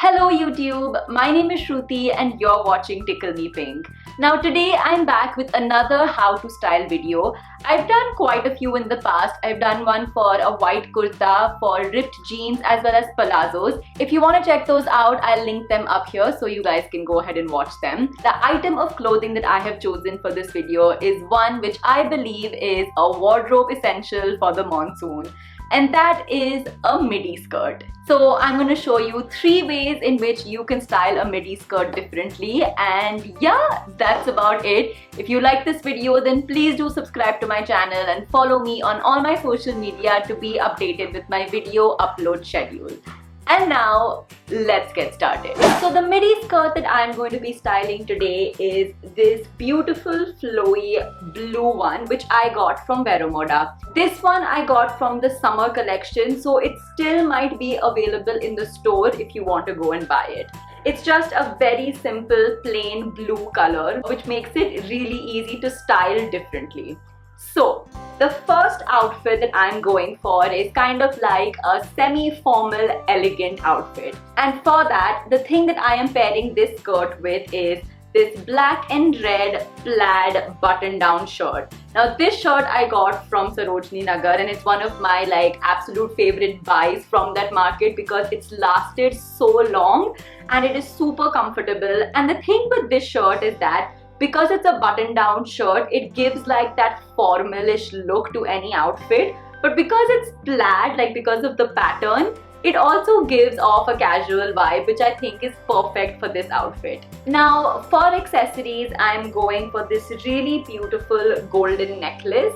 Hello YouTube, my name is Shruti and you're watching Tickle Me Pink. Now today I'm back with another how to style video. I've done quite a few in the past. I've done one for a white kurta, for ripped jeans as well as palazzos. If you want to check those out, I'll link them up here so you guys can go ahead and watch them. The item of clothing that I have chosen for this video is one which I believe is a wardrobe essential for the monsoon. And that is a midi skirt. So I'm going to show you 3 ways in which you can style a midi skirt differently, and yeah, that's about it. If you like this video, then please do subscribe to my channel and follow me on all my social media to be updated with my video upload schedule. And now, let's get started. So the midi skirt that I'm going to be styling today is this beautiful flowy blue one which I got from Vero Moda. This one I got from the summer collection, so it still might be available in the store if you want to go and buy it. It's just a very simple plain blue color which makes it really easy to style differently. So, the first outfit that I'm going for is kind of like a semi-formal, elegant outfit. And for that, the thing that I am pairing this skirt with is this black and red plaid button-down shirt. Now, this shirt I got from Sarojini Nagar, and it's one of my absolute favorite buys from that market because it's lasted so long and it is super comfortable. And the thing with this shirt is that because it's a button-down shirt, it gives that formalish look to any outfit. But because it's plaid, because of the pattern, it also gives off a casual vibe, which I think is perfect for this outfit. Now, for accessories, I'm going for this really beautiful golden necklace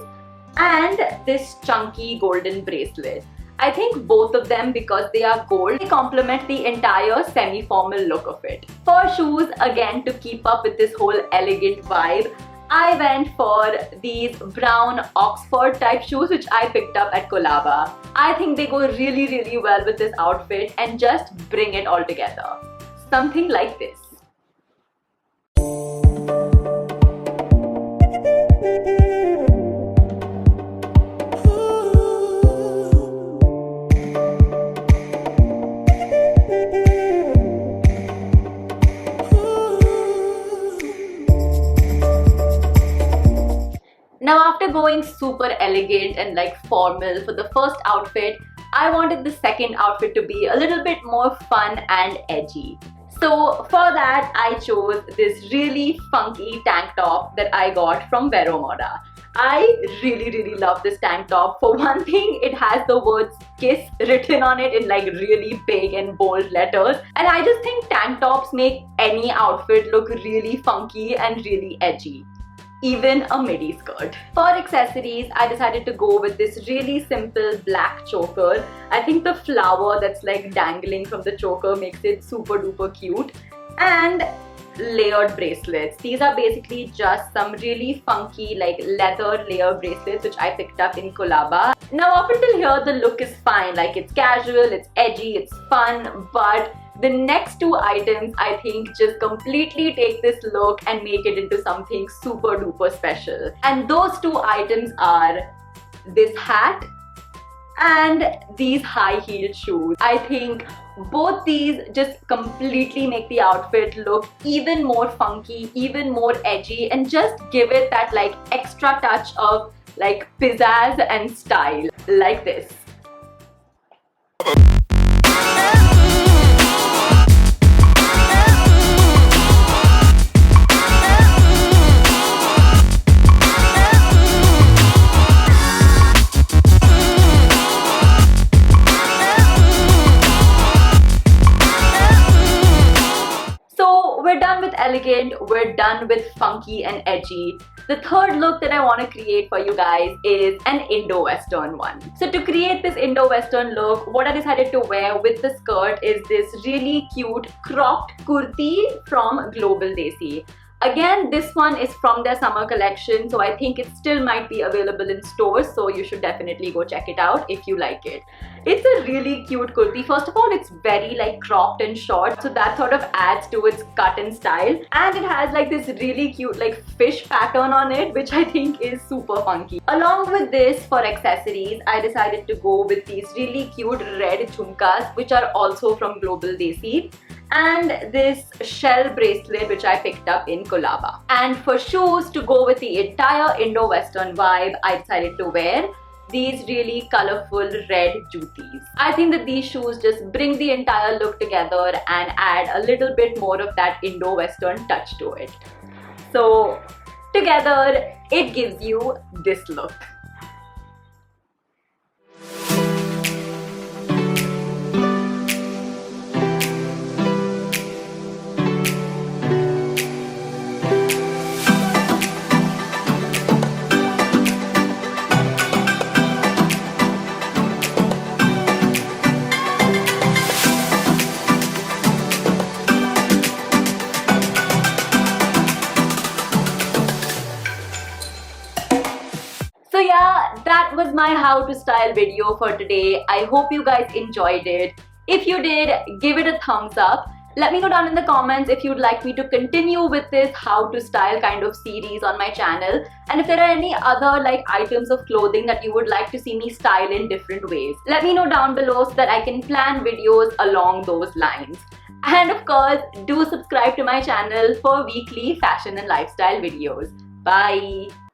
and this chunky golden bracelet. I think both of them, because they are gold, they complement the entire semi-formal look of it. For shoes, again, to keep up with this whole elegant vibe, I went for these brown Oxford type shoes which I picked up at Colaba. I think they go really well with this outfit and just bring it all together. Something like this. Now, after going super elegant and formal for the first outfit, I wanted the second outfit to be a little bit more fun and edgy. So for that, I chose this really funky tank top that I got from Vero Moda. I really love this tank top. For one thing, it has the words KISS written on it in really big and bold letters. And I just think tank tops make any outfit look really funky and really edgy. Even a midi skirt. For accessories, I decided to go with this really simple black choker. I think the flower that's dangling from the choker makes it super duper cute. And layered bracelets. These are basically just some really funky leather layer bracelets which I picked up in Colaba. Now up until here the look is fine, it's casual, it's edgy, it's fun, but the next 2 items I think just completely take this look and make it into something super duper special. And those 2 items are this hat and these high-heeled shoes. I think both these just completely make the outfit look even more funky, even more edgy, and just give it that extra touch of pizzazz and style, like this. We're done with elegant, we're done with funky and edgy. The third look that I want to create for you guys is an Indo-Western one. So to create this Indo-Western look, what I decided to wear with the skirt is this really cute cropped kurti from Global Desi. Again, this one is from their summer collection, so I think it still might be available in stores, so you should definitely go check it out if you like it. It's a really cute kurti. First of all, it's very cropped and short, so that sort of adds to its cut and style. And it has this really cute fish pattern on it, which I think is super funky. Along with this, for accessories, I decided to go with these really cute red jhumkas, which are also from Global Desi. and this shell bracelet which I picked up in Colaba. And for shoes, to go with the entire Indo-Western vibe, I decided to wear these really colorful red jutis. I think that these shoes just bring the entire look together and add a little bit more of that Indo-Western touch to it. So together, it gives you this look. So yeah, that was my how to style video for today. I hope you guys enjoyed it. If you did, give it a thumbs up. Let me know down in the comments if you'd like me to continue with this how to style kind of series on my channel, and if there are any other items of clothing that you would like to see me style in different ways. Let me know down below so that I can plan videos along those lines. And of course, do subscribe to my channel for weekly fashion and lifestyle videos. Bye!